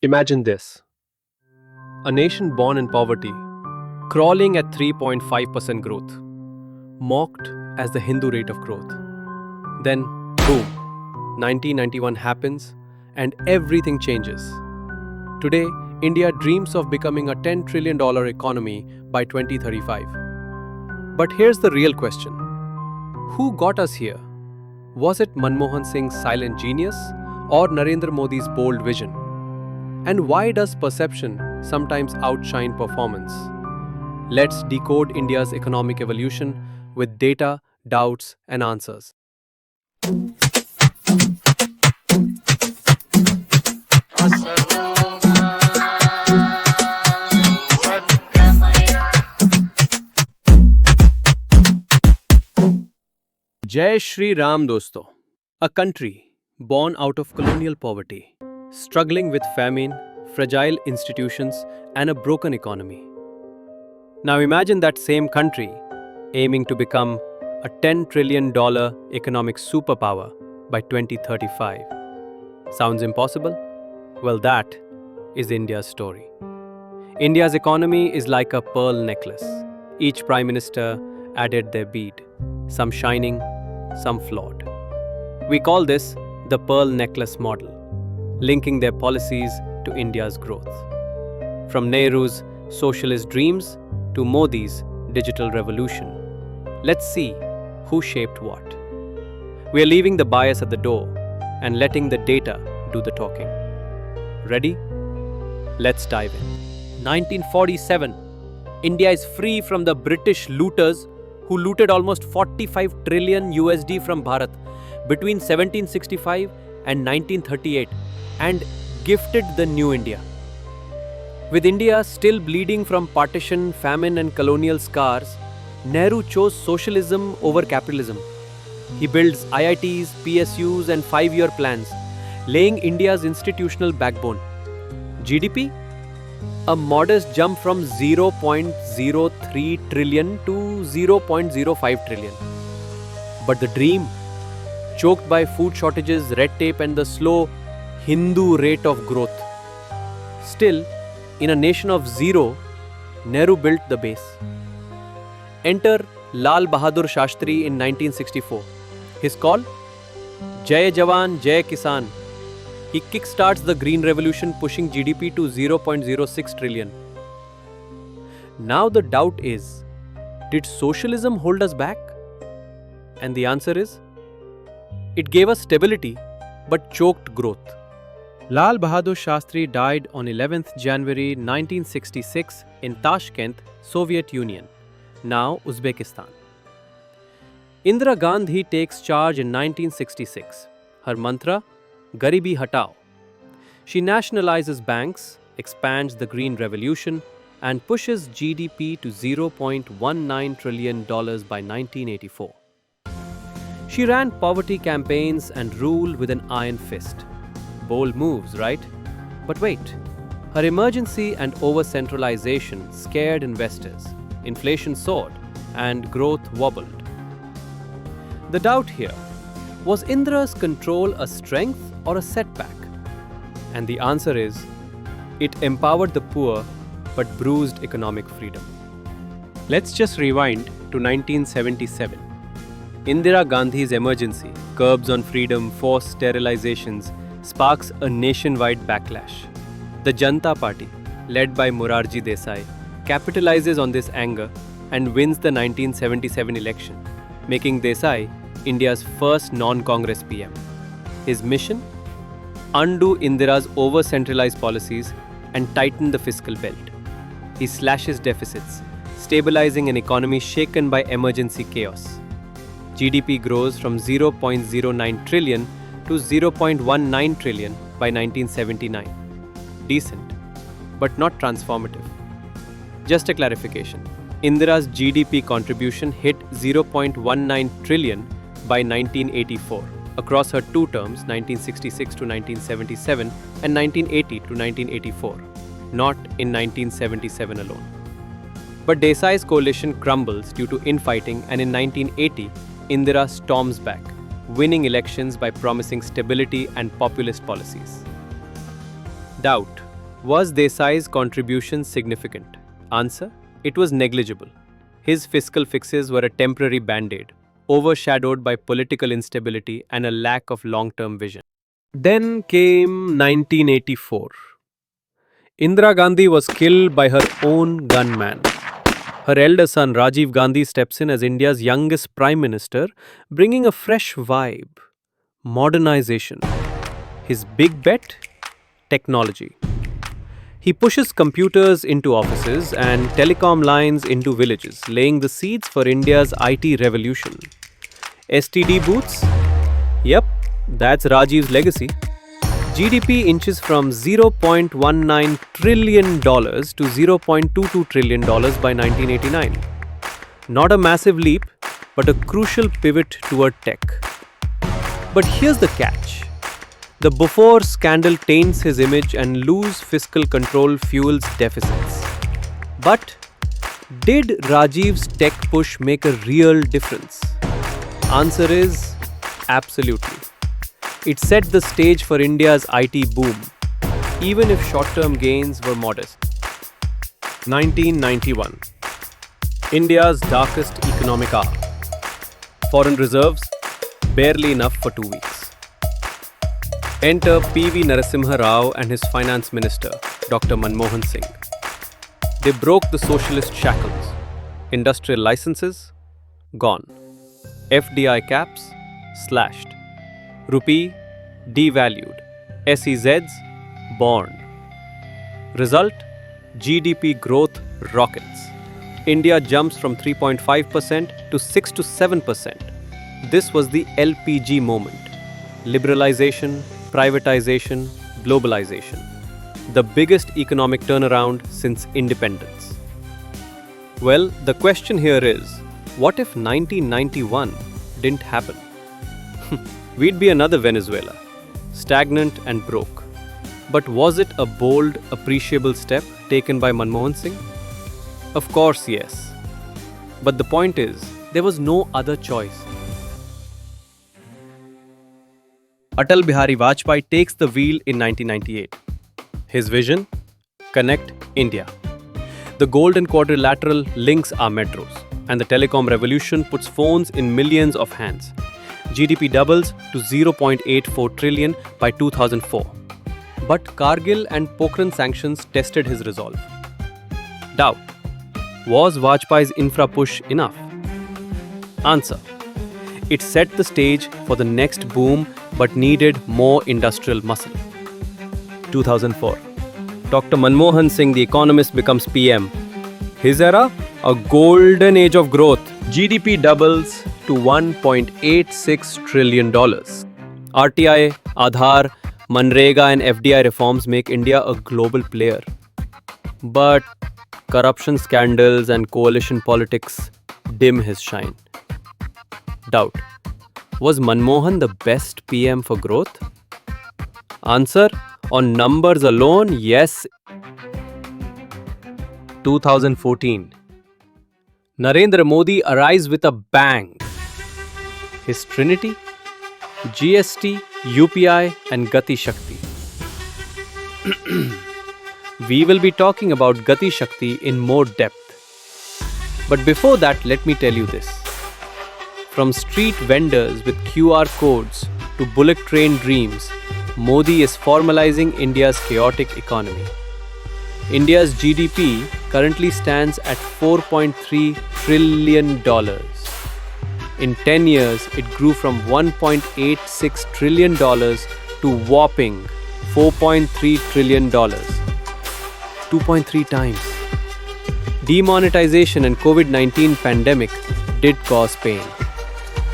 Imagine this: a nation born in poverty, crawling at 3.5% growth, mocked as the Hindu rate of growth. Then, boom, 1991 happens and everything changes. Today, India dreams of becoming a $10 trillion economy by 2035. But here's the real question: who got us here? Was it Manmohan Singh's silent genius or Narendra Modi's bold vision? And why does perception sometimes outshine performance? Let's decode India's economic evolution with data, doubts, and answers. Jai Shri Ram dosto. A country born out of colonial poverty, struggling with famine, fragile institutions, and a broken economy. Now imagine that same country aiming to become a $10 trillion economic superpower by 2035. Sounds impossible? Well, that is India's story. India's economy is like a pearl necklace. Each prime minister added their bead, some shining, some flawed. We call this the pearl necklace model, linking their policies to India's growth. From Nehru's socialist dreams to Modi's digital revolution, let's see who shaped what. We are leaving the bias at the door and letting the data do the talking. Ready? Let's dive in. 1947. India is free from the British looters who looted almost 45 trillion USD from Bharat between 1765 and 1938 and gifted the new India. With India still bleeding from partition, famine and colonial scars, Nehru chose socialism over capitalism. He builds IITs, PSUs and 5-year plans, laying India's institutional backbone. GDP? A modest jump from 0.03 trillion to 0.05 trillion. But the dream? Choked by food shortages, red tape and the slow Hindu rate of growth. Still, in a nation of zero, Nehru built the base. Enter Lal Bahadur Shastri in 1964. His call? Jai Jawan, Jai Kisan. He kickstarts the Green Revolution, pushing GDP to 0.06 trillion. Now the doubt is, did socialism hold us back? And the answer is, it gave us stability but choked growth. Lal Bahadur Shastri died on 11th January 1966 in Tashkent, Soviet Union, now Uzbekistan. Indira Gandhi takes charge in 1966. Her mantra, Garibi Hatao. She nationalizes banks, expands the Green Revolution, and pushes GDP to $0.19 trillion by 1984. She ran poverty campaigns and ruled with an iron fist. Bold moves, right? But wait, her emergency and over-centralization scared investors, inflation soared, and growth wobbled. The doubt here, was Indira's control a strength or a setback? And the answer is, it empowered the poor but bruised economic freedom. Let's just rewind to 1977. Indira Gandhi's emergency, curbs on freedom, forced sterilizations, sparks a nationwide backlash. The Janata Party, led by Morarji Desai, capitalizes on this anger and wins the 1977 election, making Desai India's first non-Congress PM. His mission? Undo Indira's over-centralized policies and tighten the fiscal belt. He slashes deficits, stabilizing an economy shaken by emergency chaos. GDP grows from 0.09 trillion to 0.19 trillion by 1979. Decent, but not transformative. Just a clarification, Indira's GDP contribution hit 0.19 trillion by 1984 across her two terms, 1966 to 1977 and 1980 to 1984, not in 1977 alone. But Desai's coalition crumbles due to infighting, and in 1980, Indira storms back, winning elections by promising stability and populist policies. Doubt. Was Desai's contribution significant? Answer: it was negligible. His fiscal fixes were a temporary band-aid, overshadowed by political instability and a lack of long-term vision. Then came 1984. Indira Gandhi was killed by her own gunman. Her elder son Rajiv Gandhi steps in as India's youngest Prime Minister, bringing a fresh vibe: modernization. His big bet? Technology. He pushes computers into offices and telecom lines into villages, laying the seeds for India's IT revolution. STD booths? Yep, that's Rajiv's legacy. GDP inches from $0.19 trillion to $0.22 trillion by 1989. Not a massive leap, but a crucial pivot toward tech. But here's the catch. The before scandal taints his image and loose fiscal control fuels deficits. But did Rajiv's tech push make a real difference? Answer is absolutely. It set the stage for India's IT boom, even if short-term gains were modest. 1991. India's darkest economic hour. Foreign reserves barely enough for 2 weeks. Enter P.V. Narasimha Rao and his finance minister, Dr. Manmohan Singh. They broke the socialist shackles. Industrial licenses? Gone. FDI caps? Slashed. Rupee? Devalued. SEZs? Born. Result? GDP growth rockets. India jumps from 3.5% to 6 to 7%. This was the LPG moment. Liberalization, privatization, globalization. The biggest economic turnaround since independence. Well, the question here is, what if 1991 didn't happen? We'd be another Venezuela, stagnant and broke. But was it a bold, appreciable step taken by Manmohan Singh? Of course, yes. But the point is, there was no other choice. Atal Bihari Vajpayee takes the wheel in 1998. His vision? Connect India. The Golden Quadrilateral links our metros, and the telecom revolution puts phones in millions of hands. GDP doubles to 0.84 trillion by 2004. But Kargil and Pokhran sanctions tested his resolve. Doubt. Was Vajpayee's infra push enough? Answer. It set the stage for the next boom but needed more industrial muscle. 2004. Dr. Manmohan Singh, the economist, becomes PM. His era? A golden age of growth. GDP doubles to $1.86 trillion. RTI, Aadhaar, Manrega and FDI reforms make India a global player. But corruption scandals and coalition politics dim his shine. Doubt. Was Manmohan the best PM for growth? Answer: on numbers alone, yes. 2014. Narendra Modi arrives with a bang. His trinity? GST, UPI and Gati Shakti. We will be talking about Gati Shakti in more depth. But before that, let me tell you this. From street vendors with QR codes to bullet train dreams, Modi is formalizing India's chaotic economy. India's GDP currentty stands at $4.3 trillion. In 10 years, it grew from $1.86 trillion to whopping $4.3 trillion. 2.3 times. Demonetization and COVID-19 pandemic did cause pain.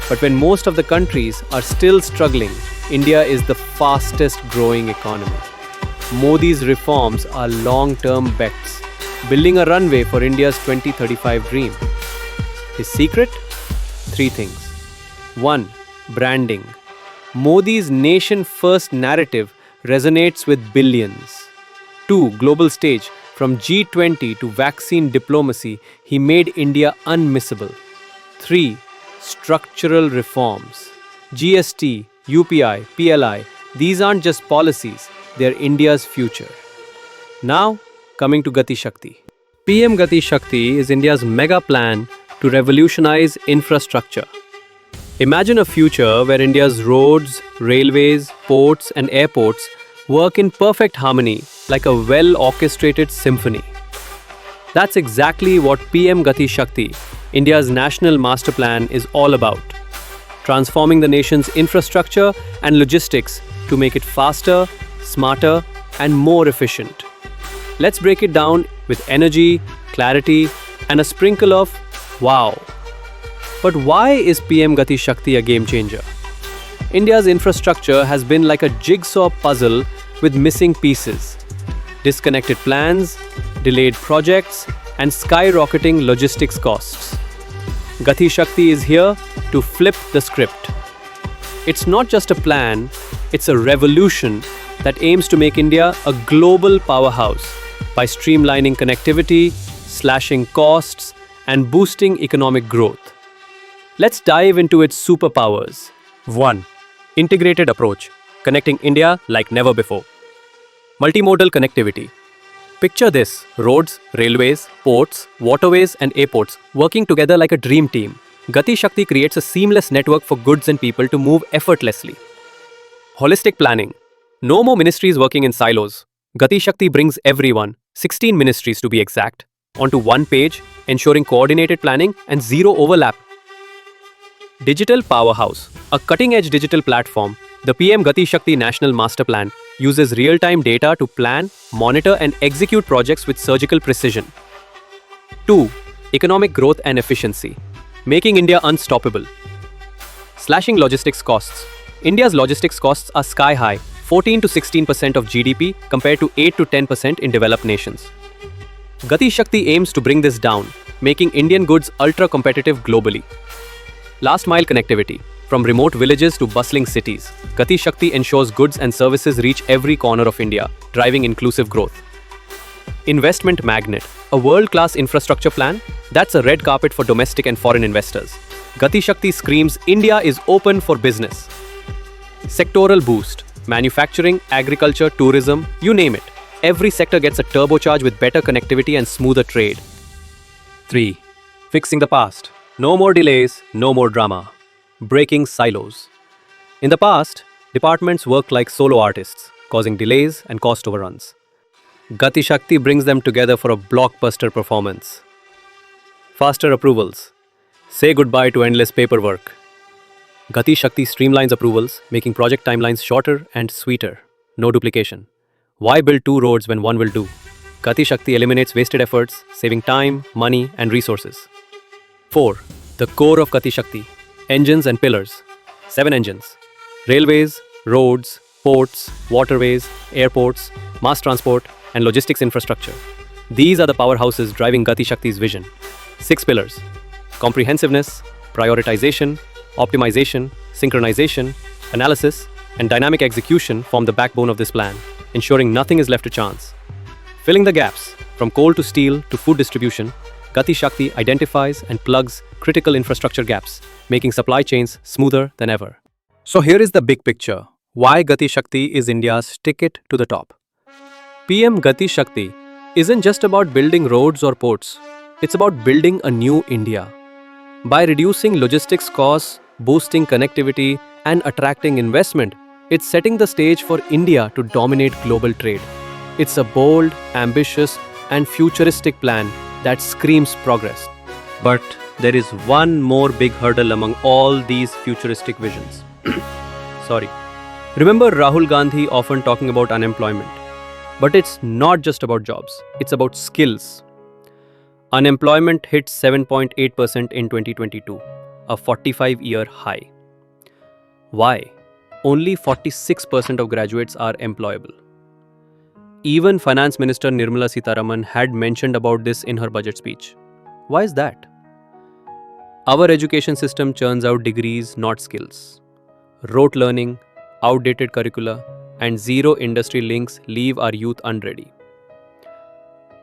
But when most of the countries are still struggling, India is the fastest growing economy. Modi's reforms are long-term bets, building a runway for India's 2035 dream. His secret? 3 things. 1. Branding. Modi's nation-first narrative resonates with billions. 2. Global stage. From G20 to vaccine diplomacy, he made India unmissable. 3. Structural reforms. GST, UPI, PLI, these aren't just policies, they're India's future. Now, coming to Gati Shakti. PM Gati Shakti is India's mega plan to revolutionize infrastructure. Imagine a future where India's roads, railways, ports, and airports work in perfect harmony like a well orchestrated symphony. That's exactly what PM Gati Shakti, India's national master plan, is all about. Transforming the nation's infrastructure and logistics to make it faster, smarter, and more efficient. Let's break it down with energy, clarity, and a sprinkle of wow. But why is PM Gati Shakti a game changer? India's infrastructure has been like a jigsaw puzzle with missing pieces. Disconnected plans, delayed projects, and skyrocketing logistics costs. Gati Shakti is here to flip the script. It's not just a plan, it's a revolution that aims to make India a global powerhouse by streamlining connectivity, slashing costs, and boosting economic growth. Let's dive into its superpowers. 1. Integrated approach, connecting India like never before. Multimodal connectivity. Picture this: roads, railways, ports, waterways, and airports working together like a dream team. Gati Shakti creates a seamless network for goods and people to move effortlessly. Holistic planning. No more ministries working in silos. Gati Shakti brings everyone, 16 ministries to be exact, onto one page, ensuring coordinated planning and zero overlap. Digital Powerhouse. A cutting-edge digital platform, the PM Gati Shakti National Master Plan uses real-time data to plan, monitor, and execute projects with surgical precision. 2. Economic growth and efficiency. Making India unstoppable. Slashing logistics costs. India's logistics costs are sky high, 14 to 16% of GDP compared to 8 to 10% in developed nations. Gati Shakti aims to bring this down, making Indian goods ultra-competitive globally. Last mile connectivity. From remote villages to bustling cities, Gati Shakti ensures goods and services reach every corner of India, driving inclusive growth. Investment magnet. A world-class infrastructure plan that's a red carpet for domestic and foreign investors. Gati Shakti screams India is open for business. Sectoral boost. Manufacturing, agriculture, tourism, you name it. Every sector gets a turbocharge with better connectivity and smoother trade. 3. Fixing the past. No more delays, no more drama. Breaking silos. In the past, departments worked like solo artists, causing delays and cost overruns. Gati Shakti brings them together for a blockbuster performance. Faster approvals. Say goodbye to endless paperwork. Gati Shakti streamlines approvals, making project timelines shorter and sweeter. No duplication. Why build two roads when one will do? Gati Shakti eliminates wasted efforts, saving time, money, and resources. 4. The core of Gati Shakti. Engines and pillars. 7 engines. Railways, roads, ports, waterways, airports, mass transport, and logistics infrastructure. These are the powerhouses driving Gati Shakti's vision. 6 pillars. Comprehensiveness, prioritization, optimization, synchronization, analysis, and dynamic execution form the backbone of this plan, ensuring nothing is left to chance. Filling the gaps, from coal to steel to food distribution, Gati Shakti identifies and plugs critical infrastructure gaps, making supply chains smoother than ever. So here is the big picture. Why Gati Shakti is India's ticket to the top. PM Gati Shakti isn't just about building roads or ports. It's about building a new India. By reducing logistics costs, boosting connectivity, and attracting investment, it's setting the stage for India to dominate global trade. It's a bold, ambitious, and futuristic plan that screams progress. But there is one more big hurdle among all these futuristic visions. Remember Rahul Gandhi often talking about unemployment. But it's not just about jobs, it's about skills. Unemployment hit 7.8% in 2022, a 45-year high. Why? Only 46% of graduates are employable. Even Finance Minister Nirmala Sitharaman had mentioned about this in her budget speech. Why is that? Our education system churns out degrees, not skills. Rote learning, outdated curricula, and zero industry links leave our youth unready.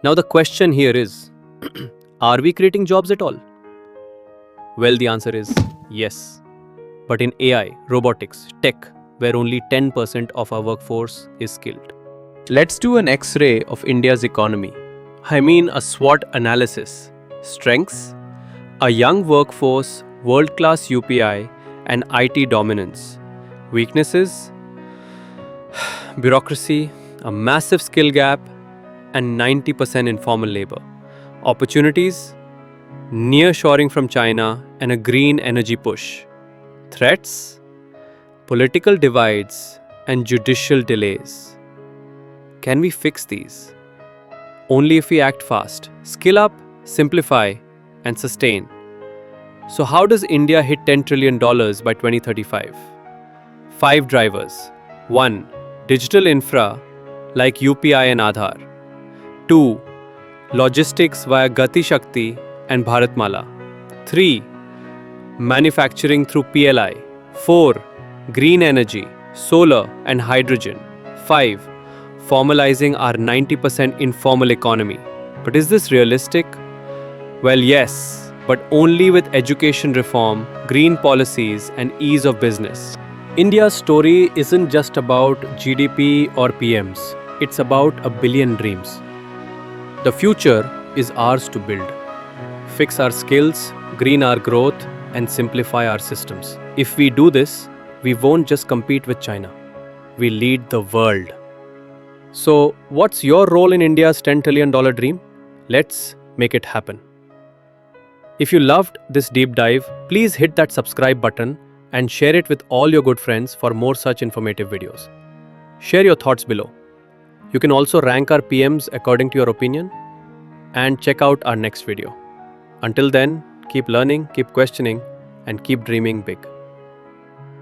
Now the question here is, are we creating jobs at all? Well, the answer is yes. But in AI, robotics, tech, where only 10% of our workforce is skilled. Let's do an X-ray of India's economy. I mean a SWOT analysis. Strengths: a young workforce, world-class UPI, and IT dominance. Weaknesses: bureaucracy, a massive skill gap, and 90% informal labor. Opportunities: nearshoring from China and a green energy push. Threats: political divides and judicial delays. Can we fix these? Only if we act fast. Skill up, simplify, and sustain. So, how does India hit $10 trillion by 2035? 5 drivers. 1. Digital infra like UPI and Aadhaar. 2. Logistics via Gati Shakti and Bharatmala. 3. Manufacturing through PLI. 4. Green energy, solar and hydrogen. 5. Formalizing our 90% informal economy. But is this realistic? Well, yes, but only with education reform, green policies, and ease of business. India's story isn't just about GDP or PMs, it's about a billion dreams. The future is ours to build. Fix our skills, green our growth, and simplify our systems. If we do this, we won't just compete with China, we lead the world. So, what's your role in India's $10 trillion dream? Let's make it happen. If you loved this deep dive, please hit that subscribe button and share it with all your good friends for more such informative videos. Share your thoughts below. You can also rank our PMs according to your opinion and check out our next video. Until then, keep learning, keep questioning, and keep dreaming big.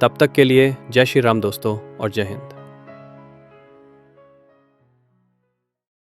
तब तक के लिए जय श्री राम दोस्तों और जय हिंद।